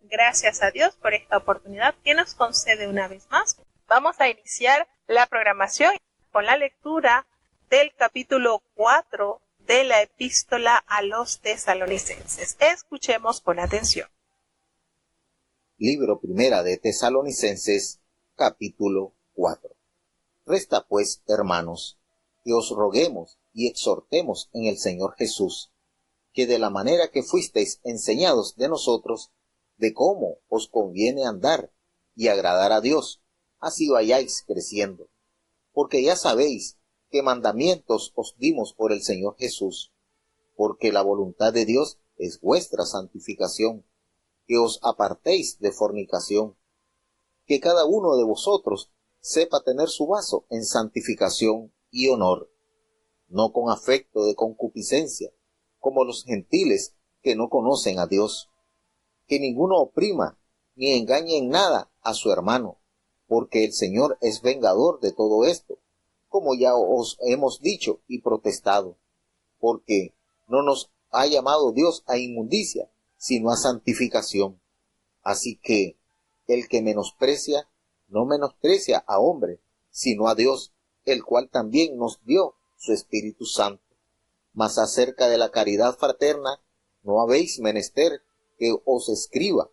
gracias a Dios por esta oportunidad que nos concede una vez más. Vamos a iniciar la programación con la lectura del capítulo 4 de la epístola a los tesalonicenses. Escuchemos con atención. Libro primera de Tesalonicenses, capítulo 4. Resta pues, hermanos, que os roguemos y exhortemos en el Señor Jesús, que de la manera que fuisteis enseñados de nosotros, de cómo os conviene andar y agradar a Dios, así vayáis creciendo. Porque ya sabéis qué mandamientos os dimos por el Señor Jesús, porque la voluntad de Dios es vuestra santificación, que os apartéis de fornicación, que cada uno de vosotros sepa tener su vaso en santificación y honor, no con afecto de concupiscencia, como los gentiles que no conocen a Dios, que ninguno oprima ni engañe en nada a su hermano, porque el Señor es vengador de todo esto, como ya os hemos dicho y protestado, porque no nos ha llamado Dios a inmundicia, sino a santificación. Así que el que menosprecia, no menosprecia a hombre, sino a Dios, el cual también nos dio su Espíritu Santo. Mas acerca de la caridad fraterna, no habéis menester que os escriba,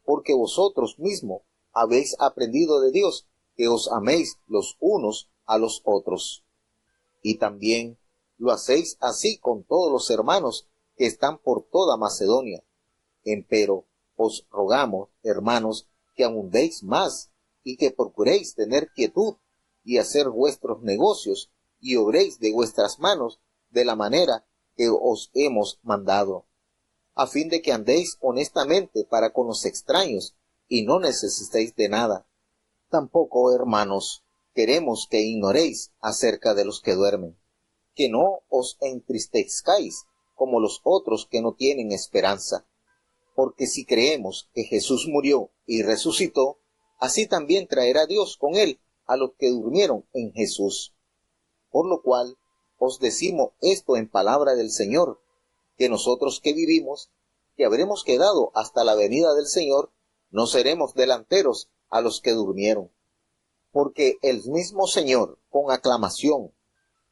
porque vosotros mismos habéis aprendido de Dios que os améis los unos a los otros. Y también lo hacéis así con todos los hermanos que están por toda Macedonia. Empero os rogamos, hermanos, que abundéis más y que procuréis tener quietud y hacer vuestros negocios y obréis de vuestras manos de la manera que os hemos mandado, a fin de que andéis honestamente para con los extraños y no necesitéis de nada. Tampoco, hermanos, queremos que ignoréis acerca de los que duermen, que no os entristezcáis como los otros que no tienen esperanza. Porque si creemos que Jesús murió y resucitó, así también traerá Dios con él a los que durmieron en Jesús. Por lo cual os decimos esto en palabra del Señor, que nosotros que vivimos, que habremos quedado hasta la venida del Señor, no seremos delanteros a los que durmieron. Porque el mismo Señor, con aclamación,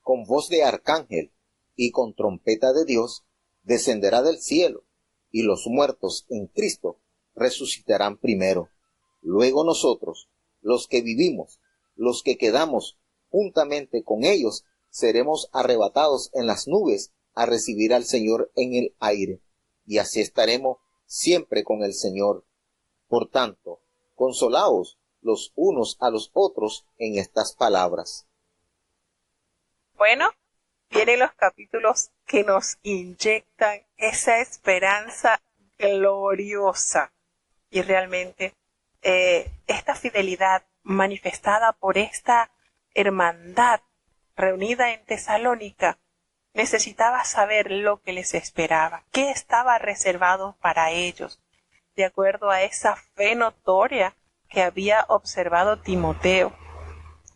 con voz de arcángel y con trompeta de Dios, descenderá del cielo, y los muertos en Cristo resucitarán primero. Luego nosotros, los que vivimos, los que quedamos juntamente con ellos, seremos arrebatados en las nubes a recibir al Señor en el aire, y así estaremos siempre con el Señor. Por tanto, consolaos los unos a los otros en estas palabras. Bueno, vienen los capítulos que nos inyectan esa esperanza gloriosa y realmente esta fidelidad manifestada por esta hermandad reunida en Tesalónica necesitaba saber lo que les esperaba, qué estaba reservado para ellos, de acuerdo a esa fe notoria que había observado Timoteo,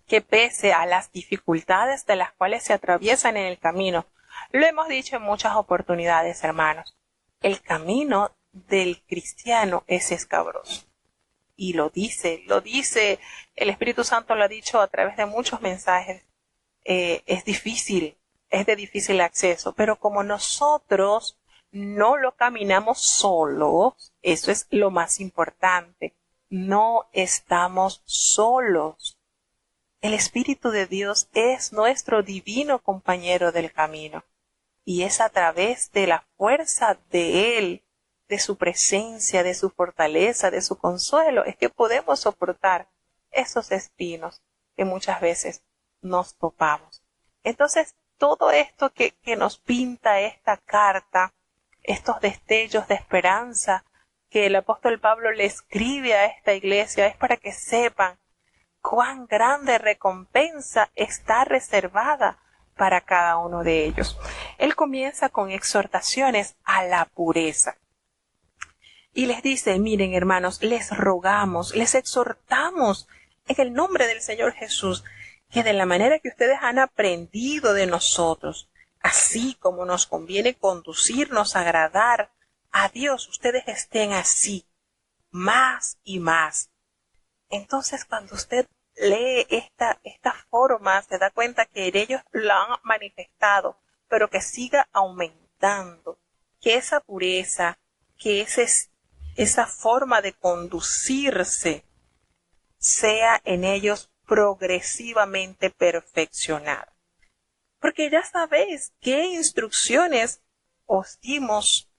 que pese a las dificultades de las cuales se atraviesan en el camino, lo hemos dicho en muchas oportunidades, hermanos, el camino del cristiano es escabroso. Y lo dice, el Espíritu Santo lo ha dicho a través de muchos mensajes. Es difícil, es de difícil acceso, pero como nosotros no lo caminamos solos, eso es lo más importante, no estamos solos. El Espíritu de Dios es nuestro divino compañero del camino, y es a través de la fuerza de Él, de su presencia, de su fortaleza, de su consuelo, es que podemos soportar esos espinos que muchas veces nos topamos. Entonces, todo esto que nos pinta esta carta, estos destellos de esperanza que el apóstol Pablo le escribe a esta iglesia, es para que sepan cuán grande recompensa está reservada para cada uno de ellos. Él comienza con exhortaciones a la pureza. Y les dice, miren hermanos, les rogamos, les exhortamos en el nombre del Señor Jesús, que de la manera que ustedes han aprendido de nosotros, así como nos conviene conducirnos a agradar a Dios, ustedes estén así, más y más. Entonces, cuando usted lee esta forma, se da cuenta que ellos la han manifestado, pero que siga aumentando, que esa pureza, que esa forma de conducirse sea en ellos progresivamente perfeccionada. Porque ya sabéis qué instrucciones os dimos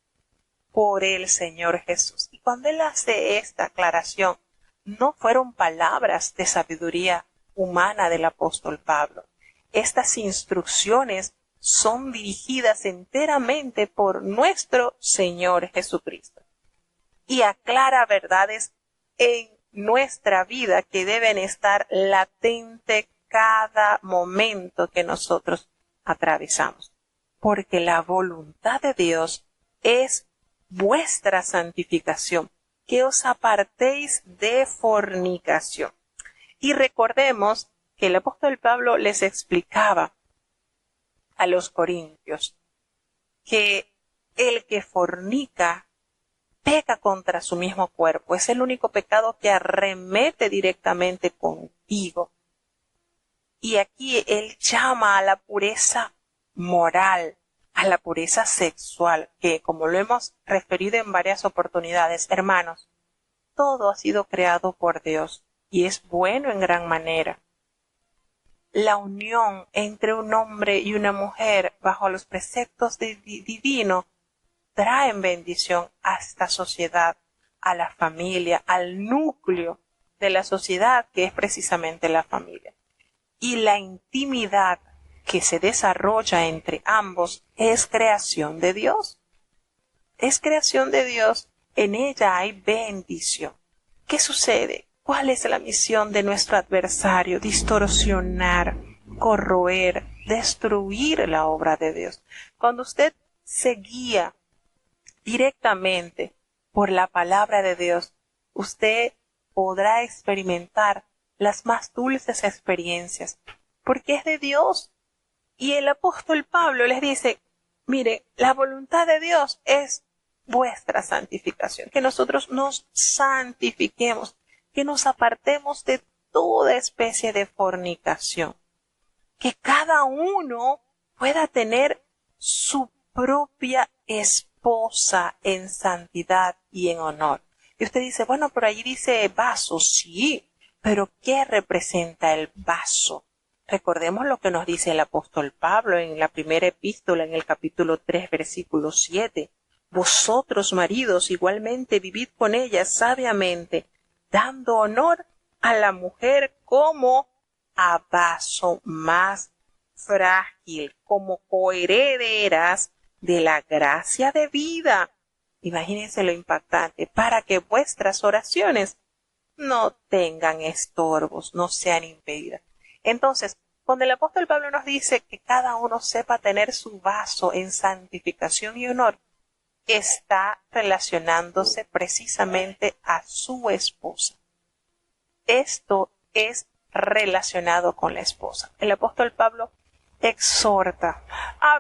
por el Señor Jesús. Y cuando Él hace esta aclaración, no fueron palabras de sabiduría humana del apóstol Pablo. Estas instrucciones son dirigidas enteramente por nuestro Señor Jesucristo y aclara verdades en nuestra vida que deben estar latente cada momento que nosotros atravesamos. Porque la voluntad de Dios es vuestra santificación, que os apartéis de fornicación. Y recordemos que el apóstol Pablo les explicaba a los corintios que el que fornica peca contra su mismo cuerpo. Es el único pecado que arremete directamente contigo. Y aquí él llama a la pureza moral, a la pureza sexual, que como lo hemos referido en varias oportunidades, hermanos, todo ha sido creado por Dios y es bueno en gran manera. La unión entre un hombre y una mujer bajo los preceptos divinos traen bendición a esta sociedad, a la familia, al núcleo de la sociedad que es precisamente la familia. Y la intimidad que se desarrolla entre ambos es creación de Dios. Es creación de Dios, en ella hay bendición. ¿Qué sucede? ¿Cuál es la misión de nuestro adversario? Distorsionar, corroer, destruir la obra de Dios. Cuando usted se guía directamente por la palabra de Dios, usted podrá experimentar las más dulces experiencias, porque es de Dios. Y el apóstol Pablo les dice, mire, la voluntad de Dios es vuestra santificación, que nosotros nos santifiquemos, que nos apartemos de toda especie de fornicación, que cada uno pueda tener su propia esposa en santidad y en honor. Y usted dice, bueno, por allí dice vaso, sí, pero ¿qué representa el vaso? Recordemos lo que nos dice el apóstol Pablo en la primera epístola, en el capítulo 3, versículo 7. Vosotros, maridos, igualmente vivid con ella sabiamente, dando honor a la mujer como a vaso más frágil, como coherederas de la gracia de vida. Imagínense lo impactante, para que vuestras oraciones no tengan estorbos, no sean impedidas. Entonces, cuando el apóstol Pablo nos dice que cada uno sepa tener su vaso en santificación y honor, está relacionándose precisamente a su esposa. Esto es relacionado con la esposa. El apóstol Pablo exhorta.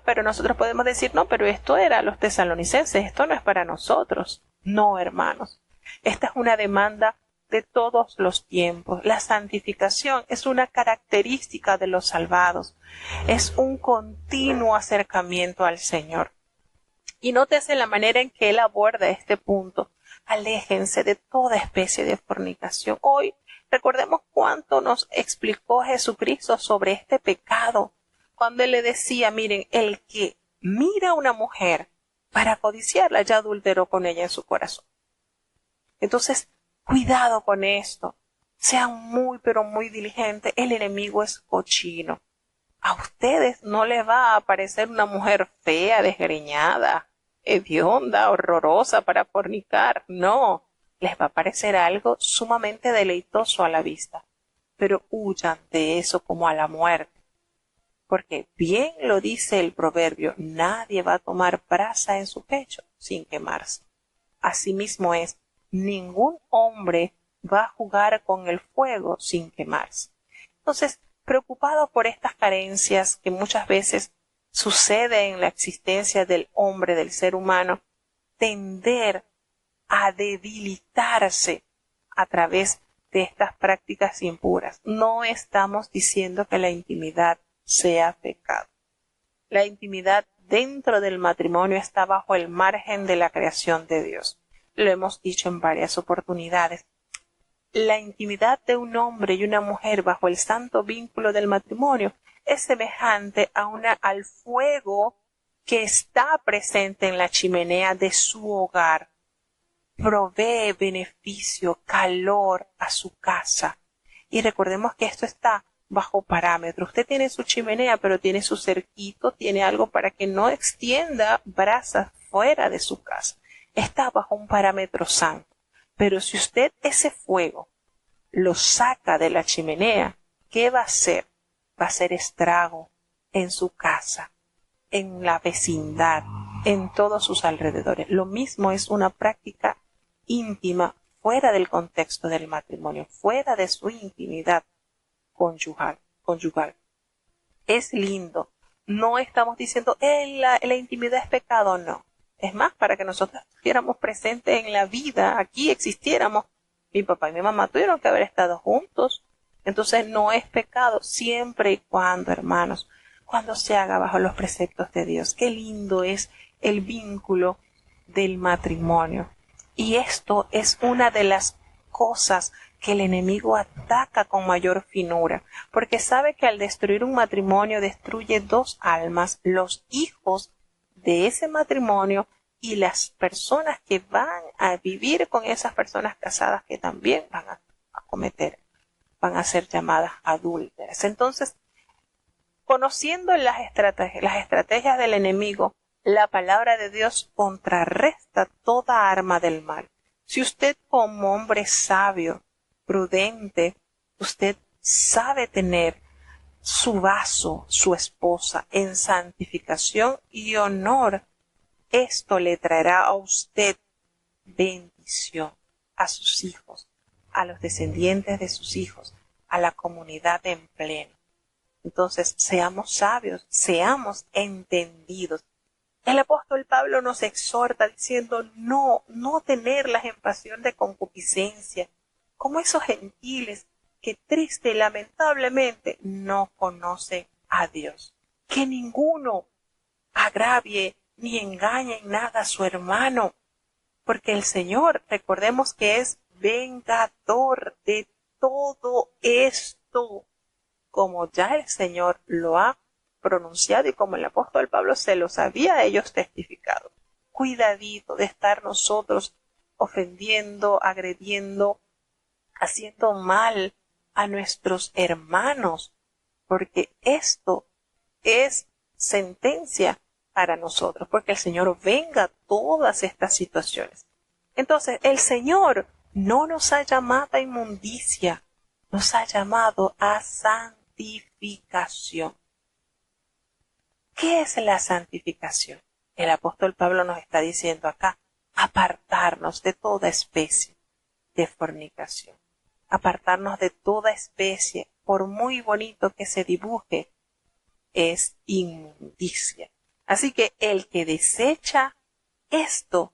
Pero nosotros podemos decir, no, pero esto era a los tesalonicenses, esto no es para nosotros. No, hermanos. Esta es una demanda de todos los tiempos. La santificación es una característica de los salvados. Es un continuo acercamiento al Señor. Y nótese la manera en que él aborda este punto. Aléjense de toda especie de fornicación. Hoy recordemos cuánto nos explicó Jesucristo sobre este pecado. Cuando él le decía, miren, el que mira a una mujer para codiciarla ya adulteró con ella en su corazón. Entonces, cuidado con esto. Sean muy, pero muy diligentes. El enemigo es cochino. A ustedes no les va a aparecer una mujer fea, desgreñada, hedionda, horrorosa para fornicar. No, les va a parecer algo sumamente deleitoso a la vista. Pero huyan de eso como a la muerte. Porque bien lo dice el proverbio, nadie va a tomar brasa en su pecho sin quemarse. Asimismo es, ningún hombre va a jugar con el fuego sin quemarse. Entonces, preocupado por estas carencias que muchas veces suceden en la existencia del hombre, del ser humano, tender a debilitarse a través de estas prácticas impuras. No estamos diciendo que la intimidad sea pecado. La intimidad dentro del matrimonio está bajo el margen de la creación de Dios. Lo hemos dicho en varias oportunidades. La intimidad de un hombre y una mujer bajo el santo vínculo del matrimonio es semejante al fuego que está presente en la chimenea de su hogar. Provee beneficio, calor a su casa. Y recordemos que esto está bajo parámetros. Usted tiene su chimenea, pero tiene su cerquito, tiene algo para que no extienda brasas fuera de su casa. Está bajo un parámetro santo. Pero si usted ese fuego lo saca de la chimenea, ¿qué va a hacer? Va a hacer estrago en su casa, en la vecindad, en todos sus alrededores. Lo mismo es una práctica íntima fuera del contexto del matrimonio, fuera de su intimidad conyugal. Es lindo. No estamos diciendo la intimidad es pecado, no. Es más, para que nosotros estuviéramos presentes en la vida, aquí existiéramos, mi papá y mi mamá tuvieron que haber estado juntos. Entonces no es pecado siempre y cuando, hermanos, cuando se haga bajo los preceptos de Dios. Qué lindo es el vínculo del matrimonio. Y esto es una de las cosas que el enemigo ataca con mayor finura, porque sabe que al destruir un matrimonio destruye dos almas, los hijos de ese matrimonio y las personas que van a vivir con esas personas casadas que también van a van a ser llamadas adúlteras. Entonces, conociendo las estrategias del enemigo, la palabra de Dios contrarresta toda arma del mal. Si usted como hombre sabio, prudente, usted sabe tener su vaso, su esposa, en santificación y honor, esto le traerá a usted bendición, a sus hijos, a los descendientes de sus hijos, a la comunidad en pleno. Entonces, seamos sabios, seamos entendidos. El apóstol Pablo nos exhorta diciendo no tenerlas en pasión de concupiscencia, como esos gentiles que triste y lamentablemente no conocen a Dios. Que ninguno agravie ni engañe en nada a su hermano, porque el Señor, recordemos que es vengador de todo esto, como ya el Señor lo ha pronunciado y como el apóstol Pablo se los había ellos testificado. Cuidadito de estar nosotros ofendiendo, agrediendo, haciendo mal a nuestros hermanos, porque esto es sentencia para nosotros, porque el Señor venga todas estas situaciones. Entonces, el Señor no nos ha llamado a inmundicia, nos ha llamado a santificación. ¿Qué es la santificación? El apóstol Pablo nos está diciendo acá, apartarnos de toda especie de fornicación, apartarnos de toda especie, por muy bonito que se dibuje, es inmundicia. Así que el que desecha esto,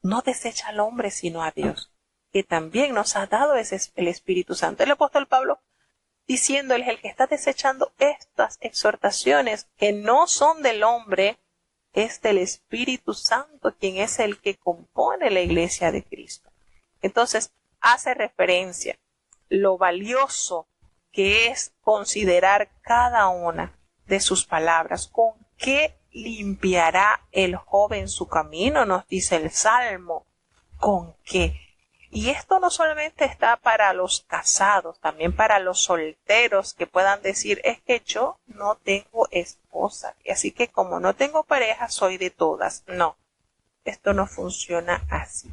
no desecha al hombre sino a Dios, que también nos ha dado el Espíritu Santo. El apóstol Pablo diciéndoles, el que está desechando estas exhortaciones que no son del hombre, es del Espíritu Santo, quien es el que compone la iglesia de Cristo. Entonces, hace referencia lo valioso que es considerar cada una de sus palabras. ¿Con qué limpiará el joven su camino? Nos dice el Salmo. ¿Con qué? Y esto no solamente está para los casados, también para los solteros que puedan decir, es que yo no tengo esposa, y así que como no tengo pareja, soy de todas. No, esto no funciona así.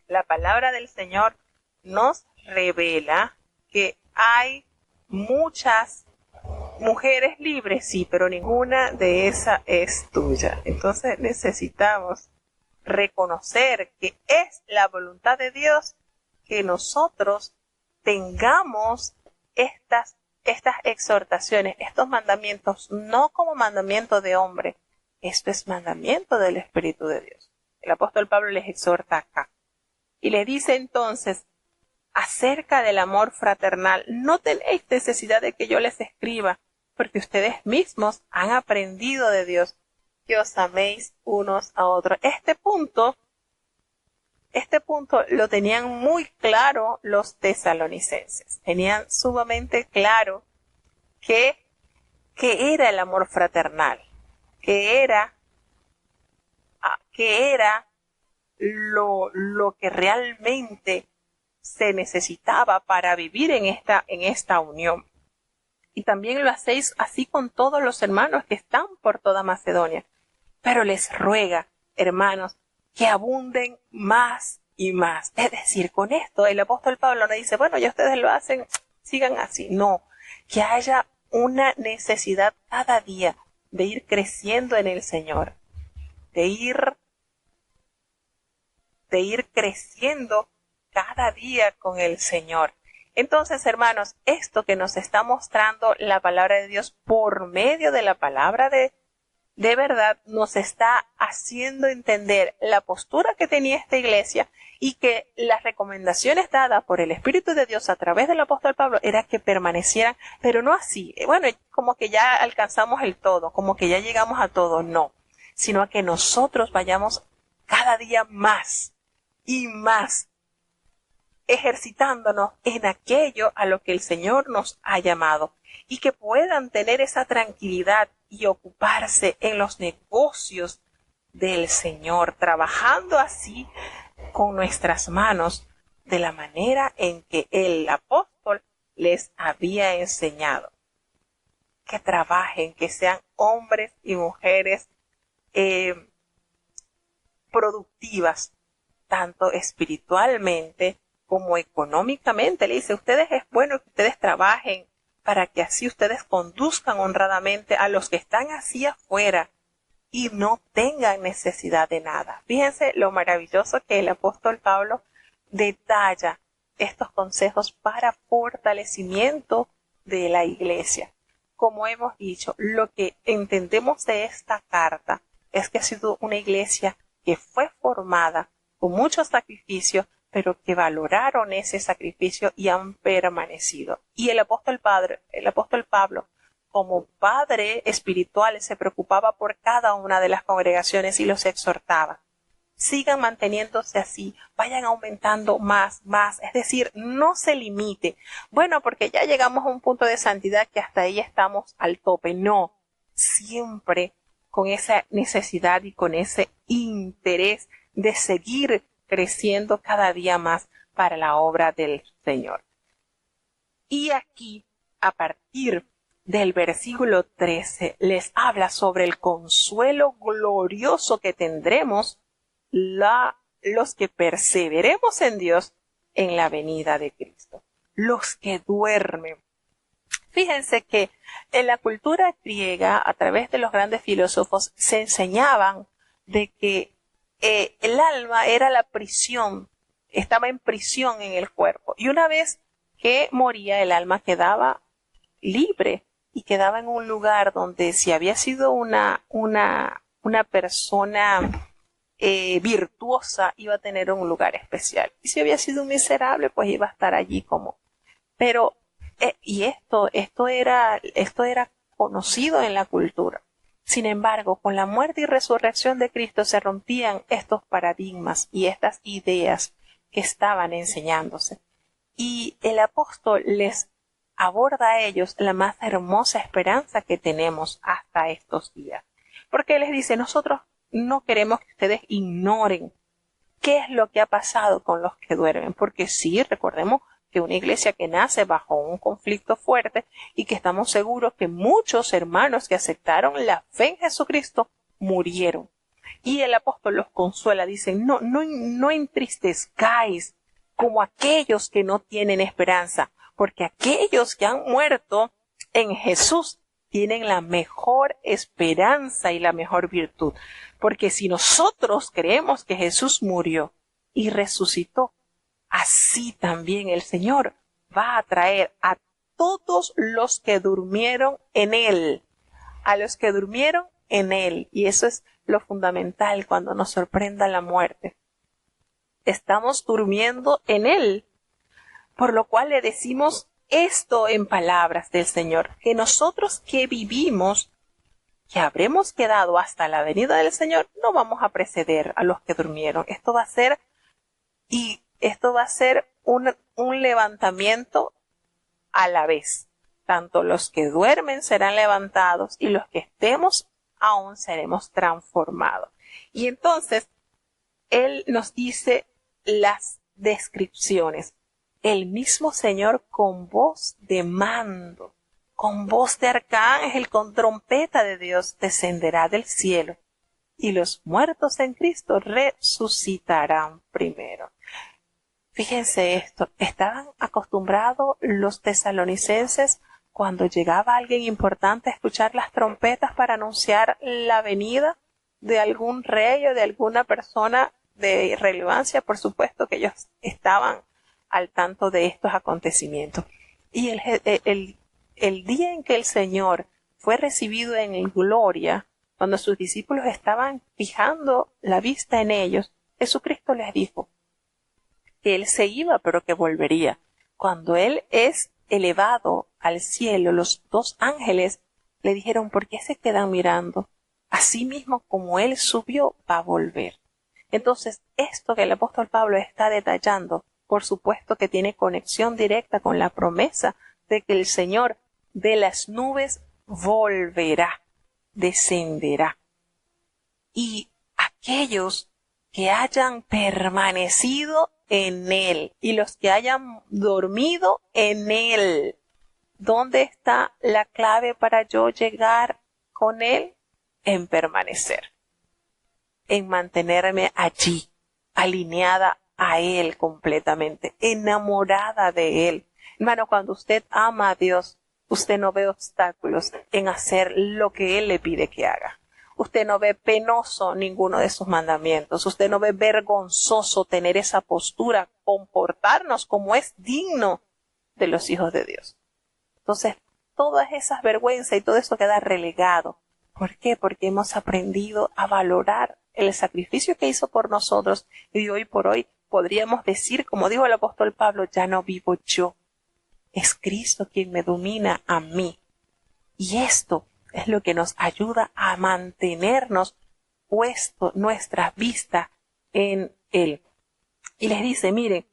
La palabra del Señor nos revela que hay muchas mujeres libres, sí, pero ninguna de esas es tuya. Entonces necesitamos reconocer que es la voluntad de Dios que nosotros tengamos estas exhortaciones, estos mandamientos, no como mandamiento de hombre, esto es mandamiento del Espíritu de Dios. El apóstol Pablo les exhorta acá. Y le dice entonces, acerca del amor fraternal, no tenéis necesidad de que yo les escriba, porque ustedes mismos han aprendido de Dios que os améis unos a otros. Este punto lo tenían muy claro los tesalonicenses. Tenían sumamente claro que era el amor fraternal, que era lo que realmente se necesitaba para vivir en esta unión. Y también lo hacéis así con todos los hermanos que están por toda Macedonia. Pero les ruega, hermanos, que abunden más y más. Es decir, con esto el apóstol Pablo no dice, bueno, ya ustedes lo hacen, sigan así. No, que haya una necesidad cada día de ir creciendo en el Señor, de ir creciendo cada día con el Señor. Entonces, hermanos, esto que nos está mostrando la palabra de Dios por medio de la palabra de verdad nos está haciendo entender la postura que tenía esta iglesia y que las recomendaciones dadas por el Espíritu de Dios a través del apóstol Pablo era que permanecieran, pero no así, bueno, como que ya alcanzamos el todo, como que ya llegamos a todo, no, sino a que nosotros vayamos cada día más y más ejercitándonos en aquello a lo que el Señor nos ha llamado y que puedan tener esa tranquilidad y ocuparse en los negocios del Señor, trabajando así con nuestras manos de la manera en que el apóstol les había enseñado. Que trabajen, que sean hombres y mujeres productivas, tanto espiritualmente como económicamente. Le dice, ustedes es bueno que ustedes trabajen para que así ustedes conduzcan honradamente a los que están así afuera y no tengan necesidad de nada. Fíjense lo maravilloso que el apóstol Pablo detalla estos consejos para fortalecimiento de la iglesia. Como hemos dicho, lo que entendemos de esta carta es que ha sido una iglesia que fue formada con mucho sacrificio, pero que valoraron ese sacrificio y han permanecido. Y el apóstol Pablo, como padre espiritual, se preocupaba por cada una de las congregaciones y los exhortaba. Sigan manteniéndose así, vayan aumentando más, es decir, no se limite. Bueno, porque ya llegamos a un punto de santidad que hasta ahí estamos al tope. No, siempre con esa necesidad y con ese interés de seguir creciendo cada día más para la obra del Señor. Y aquí, a partir del versículo 13, les habla sobre el consuelo glorioso que tendremos los que perseveremos en Dios en la venida de Cristo. Los que duermen. Fíjense que en la cultura griega, a través de los grandes filósofos, se enseñaban de que el alma era la prisión, estaba en prisión en el cuerpo. Y una vez que moría, el alma quedaba libre y quedaba en un lugar donde si había sido una persona virtuosa, iba a tener un lugar especial. Y si había sido un miserable, pues iba a estar allí como. Pero, y esto era conocido en la cultura. Sin embargo, con la muerte y resurrección de Cristo se rompían estos paradigmas y estas ideas que estaban enseñándose. Y el apóstol les aborda a ellos la más hermosa esperanza que tenemos hasta estos días. Porque les dice, nosotros no queremos que ustedes ignoren qué es lo que ha pasado con los que duermen. Porque sí, recordemos que una iglesia que nace bajo un conflicto fuerte y que estamos seguros que muchos hermanos que aceptaron la fe en Jesucristo murieron. Y el apóstol los consuela, dice, no entristezcáis como aquellos que no tienen esperanza, porque aquellos que han muerto en Jesús tienen la mejor esperanza y la mejor virtud. Porque si nosotros creemos que Jesús murió y resucitó, así también el Señor va a traer a todos los que durmieron en Él, a los que durmieron en Él. Y eso es lo fundamental cuando nos sorprenda la muerte. estamos durmiendo en Él. Por lo cual le decimos esto en palabras del Señor, que nosotros que vivimos, que habremos quedado hasta la venida del Señor, no vamos a preceder a los que durmieron. Esto va a ser un levantamiento a la vez. Tanto los que duermen serán levantados y los que estemos aún seremos transformados. Y entonces, Él nos dice las descripciones. El mismo Señor con voz de mando, con voz de arcángel, con trompeta de Dios, descenderá del cielo, y los muertos en Cristo resucitarán primero. Fíjense esto, estaban acostumbrados los tesalonicenses cuando llegaba alguien importante a escuchar las trompetas para anunciar la venida de algún rey o de alguna persona de relevancia. Por supuesto que ellos estaban al tanto de estos acontecimientos. Y el día en que el Señor fue recibido en gloria, cuando sus discípulos estaban fijando la vista en ellos, Jesucristo les dijo que Él se iba, pero que volvería. Cuando Él es elevado al cielo, los dos ángeles le dijeron: ¿por qué se quedan mirando? Así mismo como Él subió, va a volver. Entonces, esto que el apóstol Pablo está detallando, por supuesto que tiene conexión directa con la promesa de que el Señor de las nubes volverá, descenderá. Y aquellos que hayan permanecido en Él y los que hayan dormido en Él, ¿dónde está la clave para yo llegar con Él? En permanecer, en mantenerme allí, alineada a Él completamente, enamorada de Él. Hermano, cuando usted ama a Dios, usted no ve obstáculos en hacer lo que Él le pide que haga. Usted no ve penoso ninguno de sus mandamientos. Usted no ve vergonzoso tener esa postura, comportarnos como es digno de los hijos de Dios. Entonces, todas esas vergüenzas y todo eso queda relegado. ¿Por qué? Porque hemos aprendido a valorar el sacrificio que hizo por nosotros, y hoy por hoy podríamos decir, como dijo el apóstol Pablo: ya no vivo yo, es Cristo quien me domina a mí. Y esto es lo que nos ayuda a mantenernos puesto nuestra vista en Él. Y les dice, miren,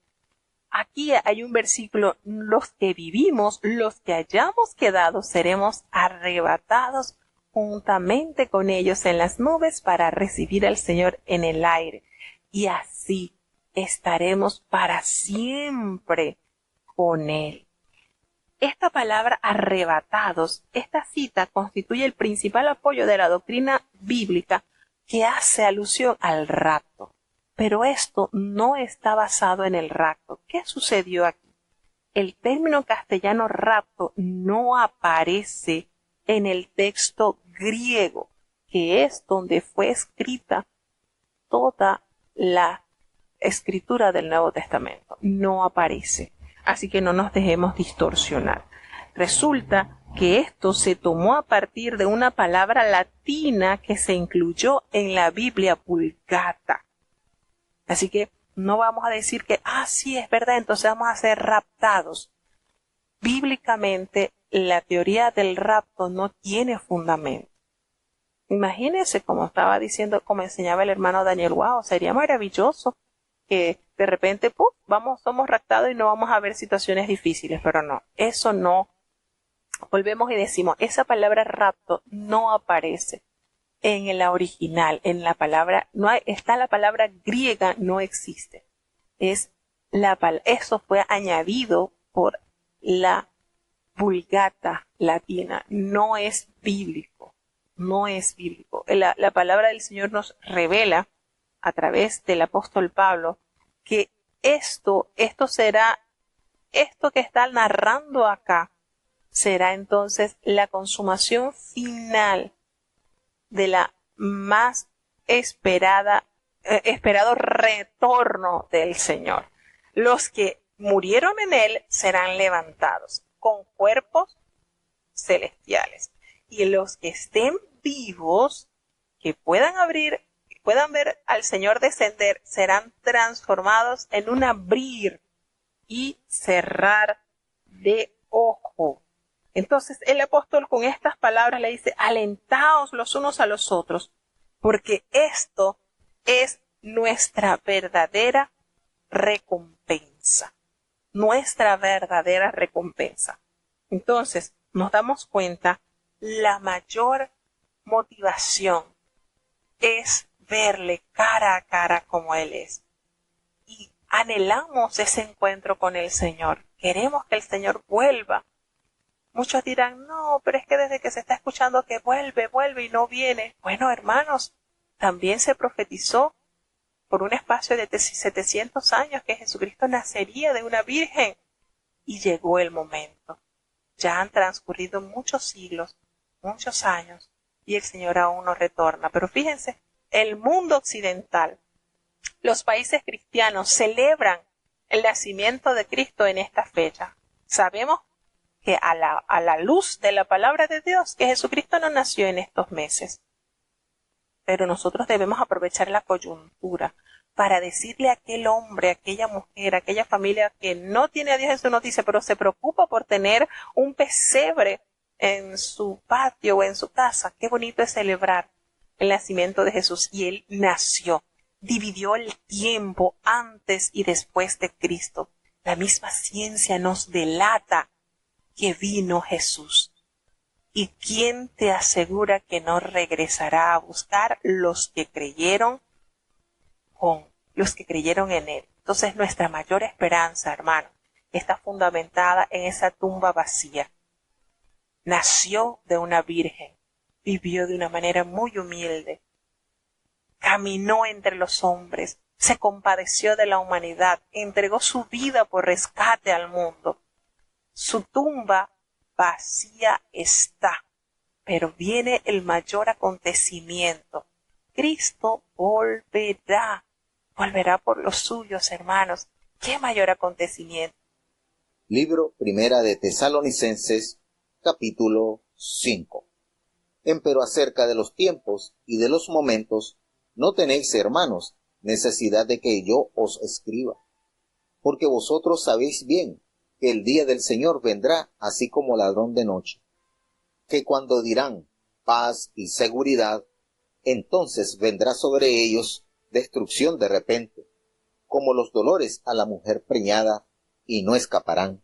aquí hay un versículo: los que vivimos, los que hayamos quedado, seremos arrebatados juntamente con ellos en las nubes para recibir al Señor en el aire. Y así estaremos para siempre con Él. Esta palabra arrebatados, esta cita constituye el principal apoyo de la doctrina bíblica que hace alusión al rapto. Pero esto no está basado en el rapto. ¿Qué sucedió aquí? El término castellano rapto no aparece en el texto griego, que es donde fue escrita toda la escritura del Nuevo Testamento. No aparece. Así que no nos dejemos distorsionar. Resulta que esto se tomó a partir de una palabra latina que se incluyó en la Biblia Vulgata. Así que no vamos a decir que, sí, es verdad, entonces vamos a ser raptados. Bíblicamente, la teoría del rapto no tiene fundamento. Imagínense, como estaba diciendo, como enseñaba el hermano Daniel, sería maravilloso que de repente, somos raptados y no vamos a ver situaciones difíciles, pero no, eso no. Volvemos y decimos, esa palabra rapto no aparece en la original, en la palabra, está la palabra griega, no existe. Eso fue añadido por la Vulgata latina, no es bíblico, no es bíblico. La palabra del Señor nos revela a través del apóstol Pablo que esto que está narrando acá será entonces la consumación final de la más esperado retorno del Señor. Los que murieron en Él serán levantados con cuerpos celestiales. Y los que estén vivos, que puedan abrir puedan ver al Señor descender, serán transformados en un abrir y cerrar de ojo. Entonces el apóstol con estas palabras le dice, alentaos los unos a los otros, porque esto es nuestra verdadera recompensa. Nuestra verdadera recompensa. Entonces nos damos cuenta, la mayor motivación es verle cara a cara como Él es. Y anhelamos ese encuentro con el Señor. Queremos que el Señor vuelva. Muchos dirán, no, pero es que desde que se está escuchando que vuelve y no viene. Bueno, hermanos, también se profetizó por un espacio de 700 años que Jesucristo nacería de una virgen. Y llegó el momento. Ya han transcurrido muchos siglos, muchos años, y el Señor aún no retorna. Pero fíjense, el mundo occidental, los países cristianos celebran el nacimiento de Cristo en esta fecha. Sabemos que a la luz de la palabra de Dios, que Jesucristo no nació en estos meses. Pero nosotros debemos aprovechar la coyuntura para decirle a aquel hombre, a aquella mujer, a aquella familia que no tiene a Dios en su noticia, pero se preocupa por tener un pesebre en su patio o en su casa. Qué bonito es celebrar el nacimiento de Jesús. Y Él nació, dividió el tiempo antes y después de Cristo. La misma ciencia nos delata que vino Jesús. ¿Y quién te asegura que no regresará a buscar los que creyeron en Él? Entonces nuestra mayor esperanza, hermano, está fundamentada en esa tumba vacía. Nació de una virgen, vivió de una manera muy humilde, caminó entre los hombres, se compadeció de la humanidad, entregó su vida por rescate al mundo. Su tumba vacía está, pero viene el mayor acontecimiento. Cristo volverá por los suyos, hermanos. ¿Qué mayor acontecimiento? Libro Primera de Tesalonicenses, capítulo 5. Empero acerca de los tiempos y de los momentos, no tenéis, hermanos, necesidad de que yo os escriba, porque vosotros sabéis bien que el día del Señor vendrá así como ladrón de noche, que cuando dirán paz y seguridad, entonces vendrá sobre ellos destrucción de repente, como los dolores a la mujer preñada, y no escaparán.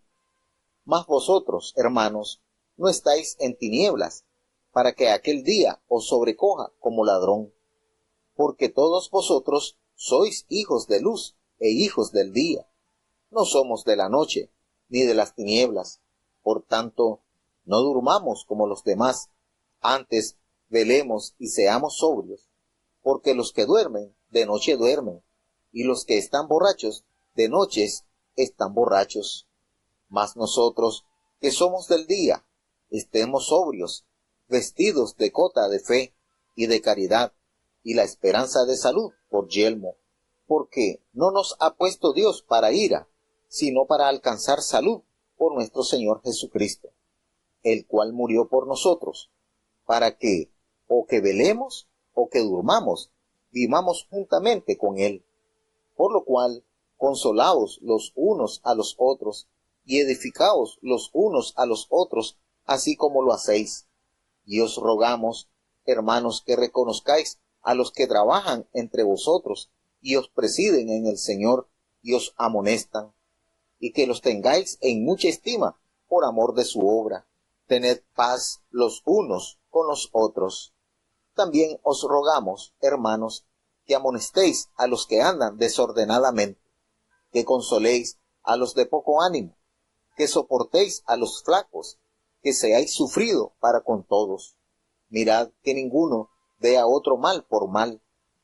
Mas vosotros, hermanos, no estáis en tinieblas, para que aquel día os sobrecoja como ladrón, porque todos vosotros sois hijos de luz e hijos del día. No somos de la noche, ni de las tinieblas. Por tanto, no durmamos como los demás, antes velemos y seamos sobrios, porque los que duermen, de noche duermen, y los que están borrachos, de noches están borrachos. Mas nosotros, que somos del día, estemos sobrios, vestidos de cota de fe y de caridad, y la esperanza de salud por yelmo, porque no nos ha puesto Dios para ira, sino para alcanzar salud por nuestro Señor Jesucristo, el cual murió por nosotros, para que, o que velemos, o que durmamos, vivamos juntamente con Él. Por lo cual, consolaos los unos a los otros, y edificaos los unos a los otros, así como lo hacéis. Y os rogamos, hermanos, que reconozcáis a los que trabajan entre vosotros, y os presiden en el Señor, y os amonestan, y que los tengáis en mucha estima por amor de su obra. Tened paz los unos con los otros. También os rogamos, hermanos, que amonestéis a los que andan desordenadamente, que consoléis a los de poco ánimo, que soportéis a los flacos, que seáis sufrido para con todos. Mirad que ninguno dé a otro mal por mal,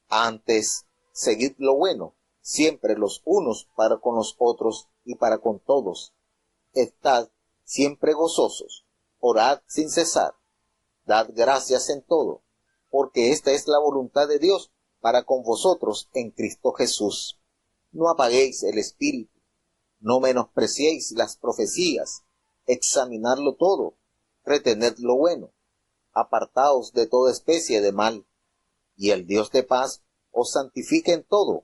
antes seguid lo bueno, siempre los unos para con los otros y para con todos. Estad siempre gozosos, orad sin cesar, dad gracias en todo, porque esta es la voluntad de Dios para con vosotros en Cristo Jesús. No apaguéis el espíritu, no menospreciéis las profecías, examinadlo todo, retened lo bueno, apartaos de toda especie de mal, y el Dios de paz os santifique en todo,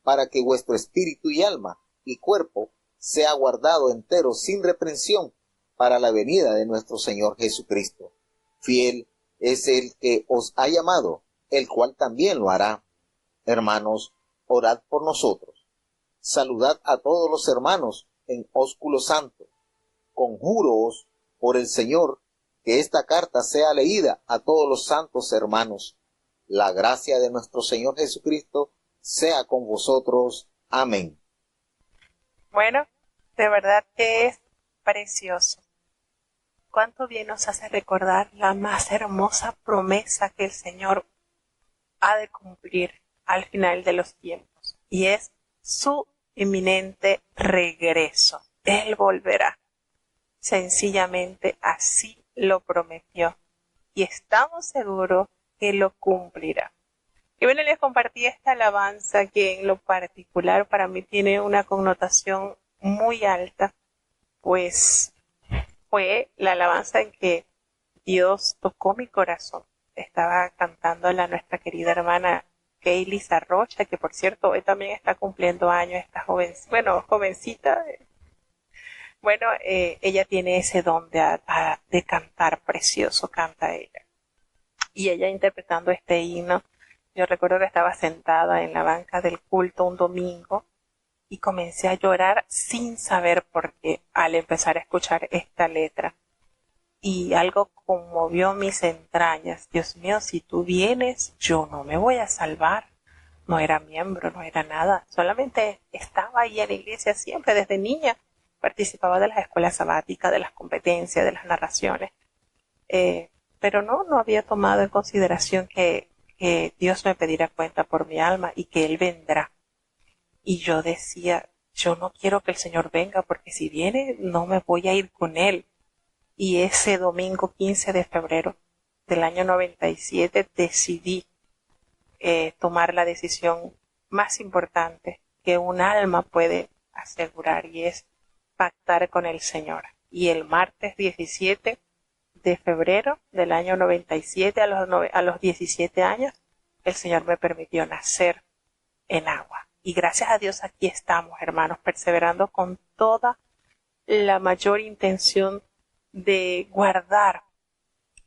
para que vuestro espíritu y alma y cuerpo sea guardado entero sin reprensión para la venida de nuestro Señor Jesucristo. Fiel es el que os ha llamado, el cual también lo hará. Hermanos, orad por nosotros. Saludad a todos los hermanos en ósculo santo. Conjúroos por el Señor que esta carta sea leída a todos los santos hermanos. La gracia de nuestro Señor Jesucristo sea con vosotros. Amén. Bueno, de verdad que es precioso. Cuánto bien nos hace recordar la más hermosa promesa que el Señor ha de cumplir al final de los tiempos, y es su inminente regreso. Él volverá. Sencillamente así lo prometió, y estamos seguros que lo cumplirá. Y bueno, les compartí esta alabanza que en lo particular para mí tiene una connotación muy alta, pues fue la alabanza en que Dios tocó mi corazón. Estaba cantándola nuestra querida hermana Kaylee Sarrocha, que por cierto hoy también está cumpliendo años, esta jovencita. Bueno, ella tiene ese don de cantar precioso, canta ella. Y ella interpretando este himno, yo recuerdo que estaba sentada en la banca del culto un domingo y comencé a llorar sin saber por qué al empezar a escuchar esta letra. Y algo conmovió mis entrañas. Dios mío, si tú vienes, yo no me voy a salvar. No era miembro, no era nada. Solamente estaba ahí en la iglesia siempre, desde niña. Participaba de las escuelas sabáticas, de las competencias, de las narraciones. Pero no había tomado en consideración que Dios me pedirá cuenta por mi alma y que Él vendrá. Y yo decía, yo no quiero que el Señor venga porque si viene no me voy a ir con Él. Y ese domingo 15 de febrero del año 97 decidí tomar la decisión más importante que un alma puede asegurar, y es pactar con el Señor. Y el martes 17 de febrero del año 97, a los 17 años, el Señor me permitió nacer en agua. Y gracias a Dios aquí estamos, hermanos, perseverando con toda la mayor intención de guardar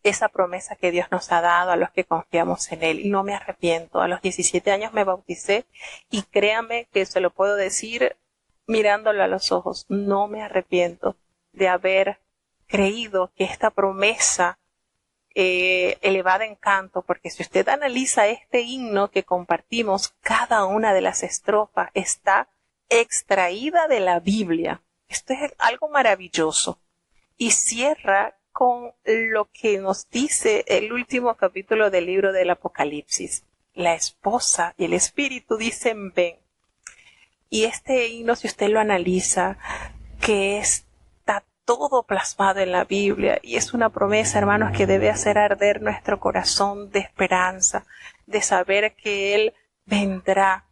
esa promesa que Dios nos ha dado a los que confiamos en Él. Y no me arrepiento. A los 17 años me bauticé y créame que se lo puedo decir mirándolo a los ojos. No me arrepiento de haber creído que esta promesa elevada en canto, porque si usted analiza este himno que compartimos, cada una de las estrofas está extraída de la Biblia. Esto es algo maravilloso. Y cierra con lo que nos dice el último capítulo del libro del Apocalipsis. La esposa y el espíritu dicen ven. Y este himno, si usted lo analiza, que está todo plasmado en la Biblia, y es una promesa, hermanos, que debe hacer arder nuestro corazón de esperanza, de saber que Él vendrá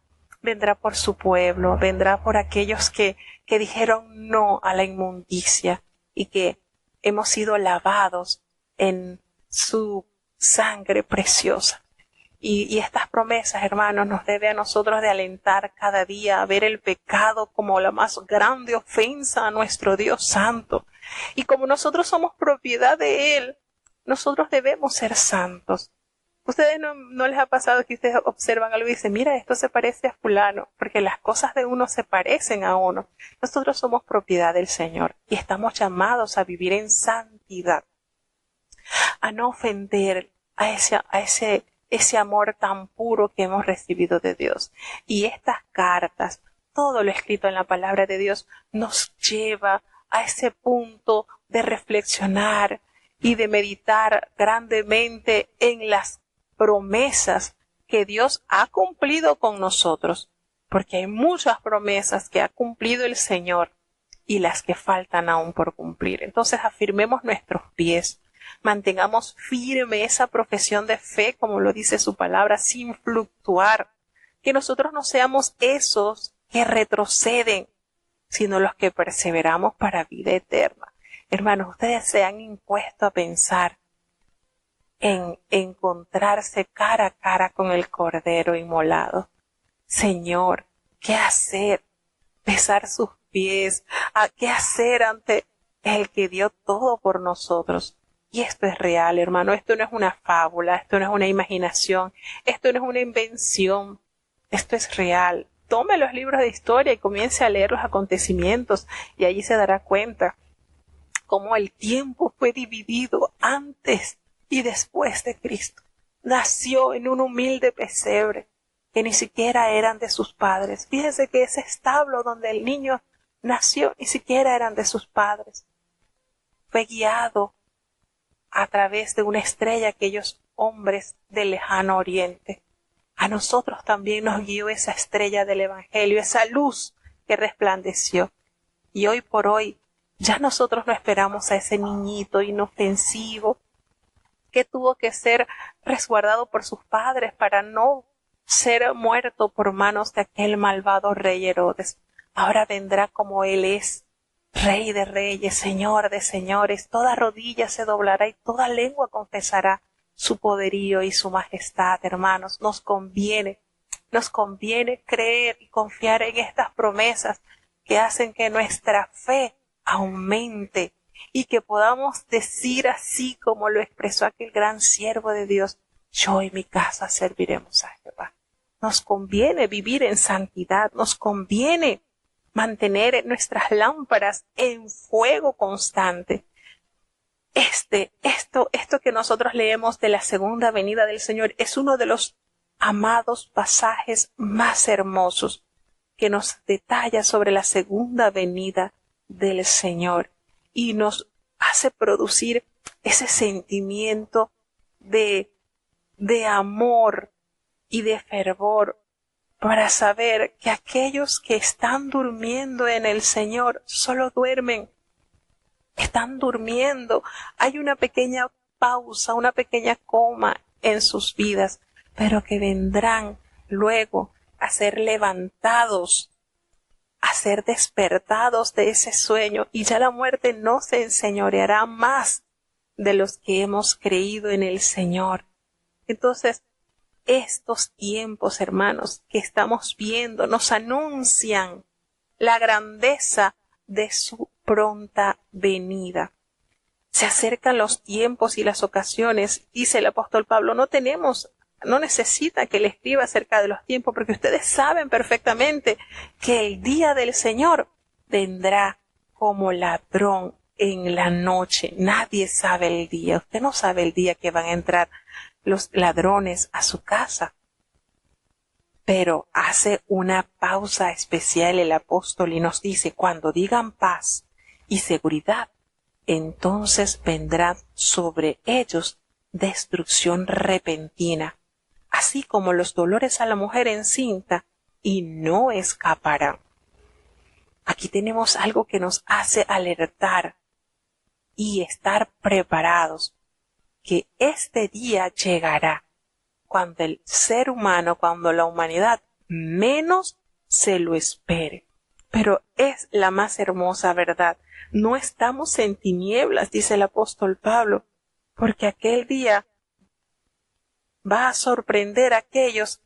por su pueblo, vendrá por aquellos que dijeron no a la inmundicia y que hemos sido lavados en su sangre preciosa. Y estas promesas, hermanos, nos debe a nosotros de alentar cada día a ver el pecado como la más grande ofensa a nuestro Dios Santo. Y como nosotros somos propiedad de Él, nosotros debemos ser santos. ¿Ustedes no les ha pasado que ustedes observan algo y dicen, mira, esto se parece a fulano? Porque las cosas de uno se parecen a uno. Nosotros somos propiedad del Señor y estamos llamados a vivir en santidad, a no ofender a ese amor tan puro que hemos recibido de Dios. Y estas cartas, todo lo escrito en la palabra de Dios, nos lleva a ese punto de reflexionar y de meditar grandemente en las promesas que Dios ha cumplido con nosotros, porque hay muchas promesas que ha cumplido el Señor y las que faltan aún por cumplir. Entonces afirmemos nuestros pies, mantengamos firme esa profesión de fe, como lo dice su palabra, sin fluctuar, que nosotros no seamos esos que retroceden, sino los que perseveramos para vida eterna. Hermanos, ustedes se han impuesto a pensar en encontrarse cara a cara con el Cordero inmolado. Señor, ¿qué hacer? Besar sus pies. ¿Qué hacer ante el que dio todo por nosotros? Y esto es real, hermano. Esto no es una fábula, esto no es una imaginación, esto no es una invención. Esto es real. Tome los libros de historia y comience a leer los acontecimientos y allí se dará cuenta cómo el tiempo fue dividido antes y después de Cristo. Nació en un humilde pesebre que ni siquiera eran de sus padres. Fíjense que ese establo donde el niño nació ni siquiera eran de sus padres. Fue guiado a través de una estrella aquellos hombres del lejano oriente. A nosotros también nos guió esa estrella del Evangelio, esa luz que resplandeció. Y hoy por hoy ya nosotros no esperamos a ese niñito inofensivo que tuvo que ser resguardado por sus padres para no ser muerto por manos de aquel malvado rey Herodes. Ahora vendrá como Él es, Rey de reyes, Señor de señores. Toda rodilla se doblará y toda lengua confesará su poderío y su majestad. Hermanos, nos conviene creer y confiar en estas promesas que hacen que nuestra fe aumente y que podamos decir así como lo expresó aquel gran siervo de Dios: yo y mi casa serviremos a Jehová. Nos conviene vivir en santidad, nos conviene mantener nuestras lámparas en fuego constante. Esto que nosotros leemos de la segunda venida del Señor es uno de los amados pasajes más hermosos que nos detalla sobre la segunda venida del Señor y nos hace producir ese sentimiento de amor y de fervor para saber que aquellos que están durmiendo en el Señor solo duermen, están durmiendo. Hay una pequeña pausa, una pequeña coma en sus vidas, pero que vendrán luego a ser levantados, a ser despertados de ese sueño, y ya la muerte no se enseñoreará más de los que hemos creído en el Señor. Entonces, estos tiempos, hermanos, que estamos viendo nos anuncian la grandeza de su pronta venida. Se acercan los tiempos y las ocasiones, dice el apóstol Pablo. No necesita que le escriba acerca de los tiempos, porque ustedes saben perfectamente que el día del Señor vendrá como ladrón en la noche. Nadie sabe el día. Usted no sabe el día que van a entrar los ladrones a su casa. Pero hace una pausa especial el apóstol y nos dice: cuando digan paz y seguridad, entonces vendrá sobre ellos destrucción repentina, así como los dolores a la mujer encinta, y no escaparán. Aquí tenemos algo que nos hace alertar y estar preparados, que este día llegará cuando el ser humano, cuando la humanidad menos se lo espere. Pero es la más hermosa verdad. No estamos en tinieblas, dice el apóstol Pablo, porque aquel día va a sorprender a aquellos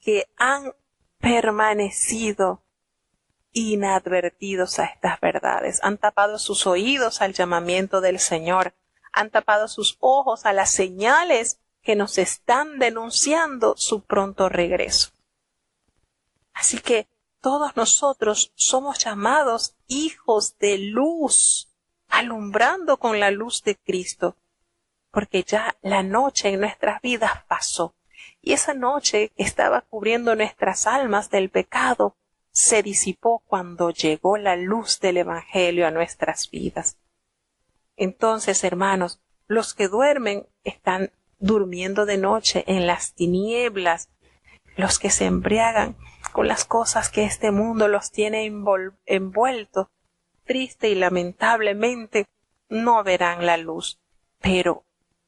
que han permanecido inadvertidos a estas verdades. Han tapado sus oídos al llamamiento del Señor, han tapado sus ojos a las señales que nos están denunciando su pronto regreso. Así que todos nosotros somos llamados hijos de luz, alumbrando con la luz de Cristo, porque ya la noche en nuestras vidas pasó, y esa noche que estaba cubriendo nuestras almas del pecado se disipó cuando llegó la luz del Evangelio a nuestras vidas. Entonces, hermanos, los que duermen están durmiendo de noche en las tinieblas. Los que se embriagan con las cosas que este mundo los tiene envueltos, triste y lamentablemente, no verán la luz. Pero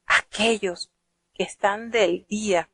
aquellos que están del día,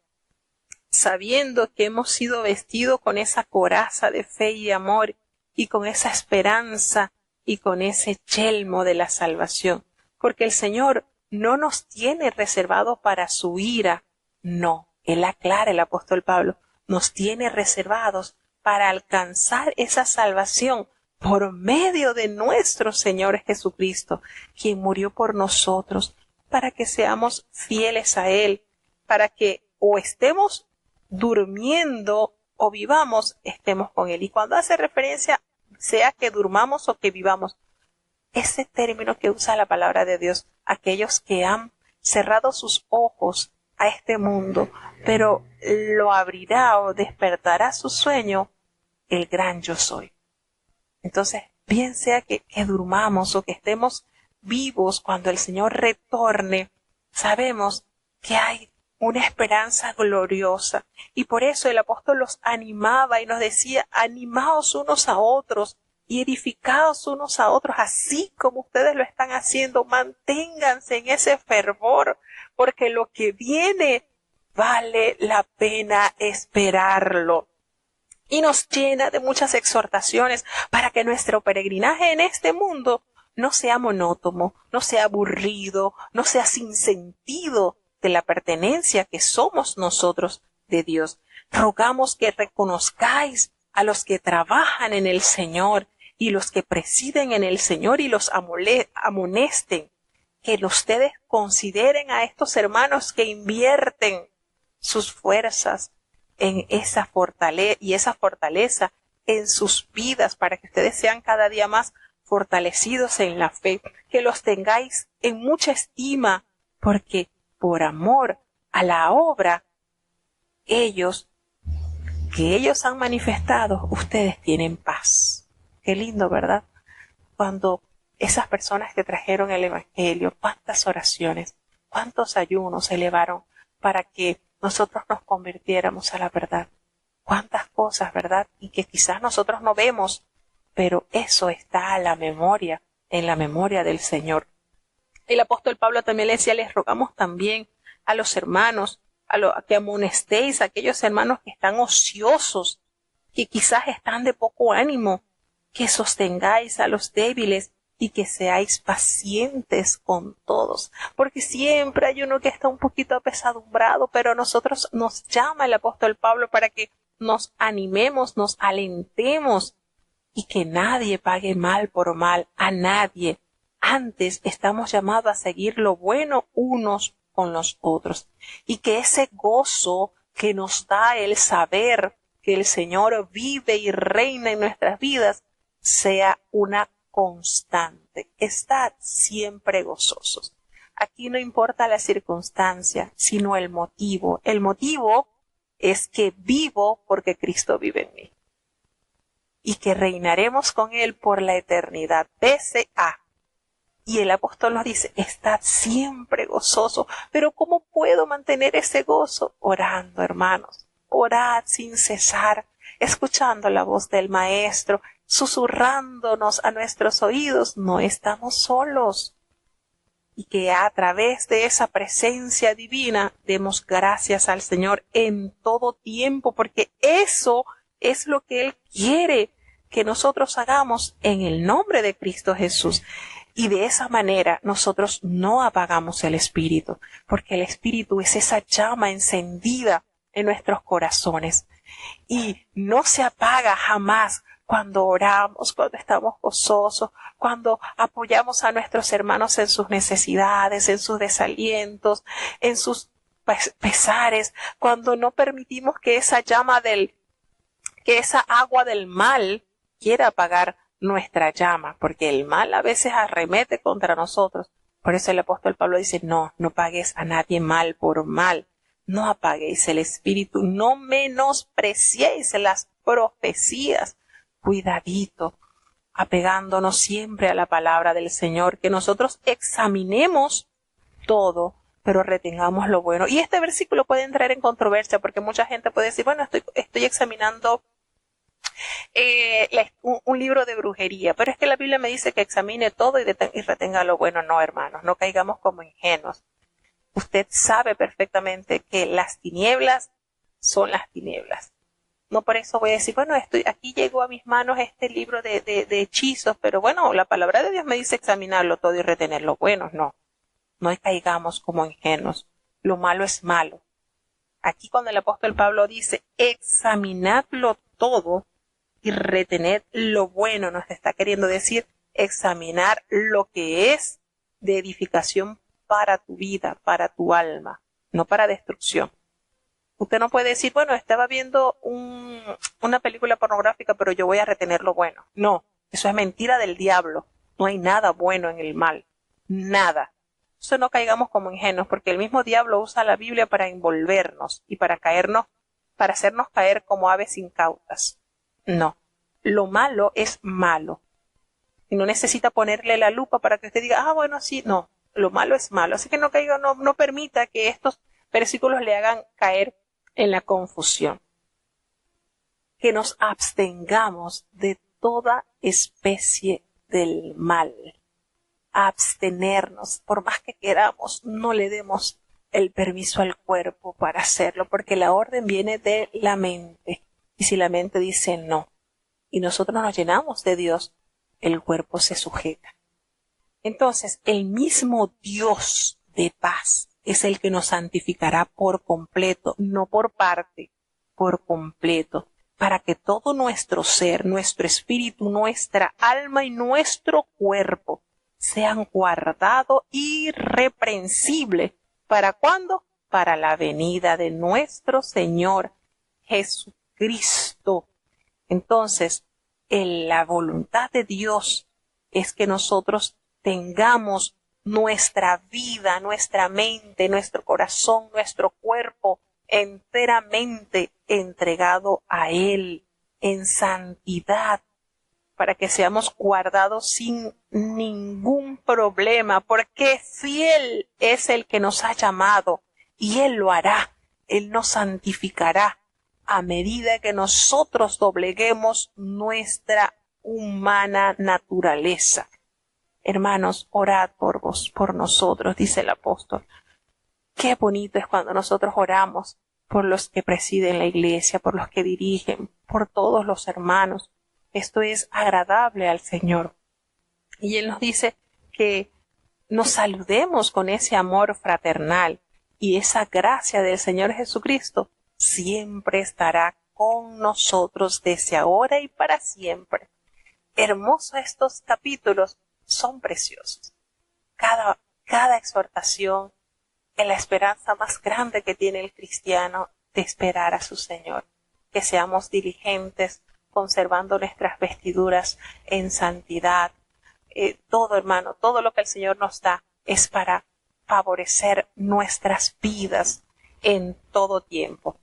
sabiendo que hemos sido vestidos con esa coraza de fe y amor, y con esa esperanza, y con ese yelmo de la salvación, porque el Señor no nos tiene reservado para su ira. No, él aclara, el apóstol Pablo, nos tiene reservados para alcanzar esa salvación por medio de nuestro Señor Jesucristo, quien murió por nosotros, para que seamos fieles a Él, para que o estemos durmiendo o vivamos, estemos con Él. Y cuando hace referencia, sea que durmamos o que vivamos, ese término que usa la palabra de Dios, aquellos que han cerrado sus ojos a este mundo, pero lo abrirá o despertará su sueño el gran yo soy. Entonces, bien sea que durmamos o que estemos vivos cuando el Señor retorne, sabemos que hay una esperanza gloriosa. Y por eso el apóstol los animaba y nos decía, animaos unos a otros y edificaos unos a otros, así como ustedes lo están haciendo. Manténganse en ese fervor, porque lo que viene vale la pena esperarlo. Y nos llena de muchas exhortaciones para que nuestro peregrinaje en este mundo no sea monótono, no sea aburrido, no sea sin sentido de la pertenencia que somos nosotros de Dios. Rogamos que reconozcáis a los que trabajan en el Señor y los que presiden en el Señor y los amonesten, que ustedes consideren a estos hermanos que invierten sus fuerzas en esa fortaleza en sus vidas, para que ustedes sean cada día más fortalecidos en la fe, que los tengáis en mucha estima, porque por amor a la obra que ellos han manifestado, ustedes tienen paz. Qué lindo, ¿verdad? Cuando esas personas que trajeron el Evangelio, cuántas oraciones, cuántos ayunos se elevaron para que nosotros nos convirtiéramos a la verdad. Cuántas cosas, ¿verdad? Y que quizás nosotros no vemos, pero eso está en la memoria del Señor. El apóstol Pablo también le decía, les rogamos también a los hermanos, a que amonestéis a aquellos hermanos que están ociosos, que quizás están de poco ánimo, que sostengáis a los débiles y que seáis pacientes con todos, porque siempre hay uno que está un poquito apesadumbrado, pero nosotros nos llama el apóstol Pablo para que nos animemos, nos alentemos y que nadie pague mal por mal a nadie. Antes estamos llamados a seguir lo bueno unos con los otros, y que ese gozo que nos da el saber que el Señor vive y reina en nuestras vidas sea una constante. Estad siempre gozosos. Aquí no importa la circunstancia, sino el motivo. El motivo es que vivo porque Cristo vive en mí y que reinaremos con Él por la eternidad. PCA. Y el apóstol nos dice, estad siempre gozoso. Pero ¿cómo puedo mantener ese gozo? Orando, hermanos. Orad sin cesar, escuchando la voz del Maestro, susurrándonos a nuestros oídos. No estamos solos. Y que a través de esa presencia divina demos gracias al Señor en todo tiempo, porque eso es lo que Él quiere que nosotros hagamos en el nombre de Cristo Jesús. Y de esa manera nosotros no apagamos el Espíritu, porque el Espíritu es esa llama encendida en nuestros corazones y no se apaga jamás cuando oramos, cuando estamos gozosos, cuando apoyamos a nuestros hermanos en sus necesidades, en sus desalientos, en sus pesares, cuando no permitimos que esa que esa agua del mal quiera apagar nuestra llama, porque el mal a veces arremete contra nosotros. Por eso el apóstol Pablo dice, no pagues a nadie mal por mal, no apaguéis el espíritu, no menospreciéis las profecías. Cuidadito, apegándonos siempre a la palabra del Señor, que nosotros examinemos todo, pero retengamos lo bueno. Y este versículo puede entrar en controversia, porque mucha gente puede decir, bueno, estoy examinando un libro de brujería, pero es que la Biblia me dice que examine todo y retenga lo bueno. No, hermanos, no caigamos como ingenuos. Usted sabe perfectamente que las tinieblas son las tinieblas. No por eso voy a decir, bueno, aquí llegó a mis manos este libro de hechizos, pero bueno, la palabra de Dios me dice examinarlo todo y retener lo bueno. No. no caigamos como ingenuos. Lo malo es malo. Aquí cuando el apóstol Pablo dice, examinadlo todo y retened lo bueno, nos está queriendo decir examinar lo que es de edificación para tu vida, para tu alma, no para destrucción. Usted no puede decir, bueno, estaba viendo una película pornográfica, pero yo voy a retener lo bueno. No, eso es mentira del diablo. No hay nada bueno en el mal. Nada. Eso no caigamos como ingenuos, porque el mismo diablo usa la Biblia para envolvernos y para hacernos caer como aves incautas. No. Lo malo es malo. Y no necesita ponerle la lupa para que usted diga, bueno, sí, no. Lo malo es malo. Así que no caiga, no permita que estos versículos le hagan caer en la confusión. Que nos abstengamos de toda especie del mal. Abstenernos, por más que queramos, no le demos el permiso al cuerpo para hacerlo, porque la orden viene de la mente. Y si la mente dice no, y nosotros nos llenamos de Dios, el cuerpo se sujeta. Entonces, el mismo Dios de paz es el que nos santificará por completo, no por parte, por completo, para que todo nuestro ser, nuestro espíritu, nuestra alma y nuestro cuerpo sean guardados irreprensibles. ¿Para cuándo? Para la venida de nuestro Señor Jesucristo. Entonces, la voluntad de Dios es que nosotros tengamos nuestra vida, nuestra mente, nuestro corazón, nuestro cuerpo enteramente entregado a Él en santidad, para que seamos guardados sin ningún problema, porque fiel es el que nos ha llamado y Él lo hará, Él nos santificará a medida que nosotros dobleguemos nuestra humana naturaleza. Hermanos, orad por vos, por nosotros, dice el apóstol. Qué bonito es cuando nosotros oramos por los que presiden la iglesia, por los que dirigen, por todos los hermanos. Esto es agradable al Señor. Y Él nos dice que nos saludemos con ese amor fraternal y esa gracia del Señor Jesucristo siempre estará con nosotros desde ahora y para siempre. Hermosos estos capítulos, son preciosos. Cada exhortación es la esperanza más grande que tiene el cristiano de esperar a su Señor. Que seamos diligentes, conservando nuestras vestiduras en santidad. Todo, hermano, todo lo que el Señor nos da es para favorecer nuestras vidas en todo tiempo.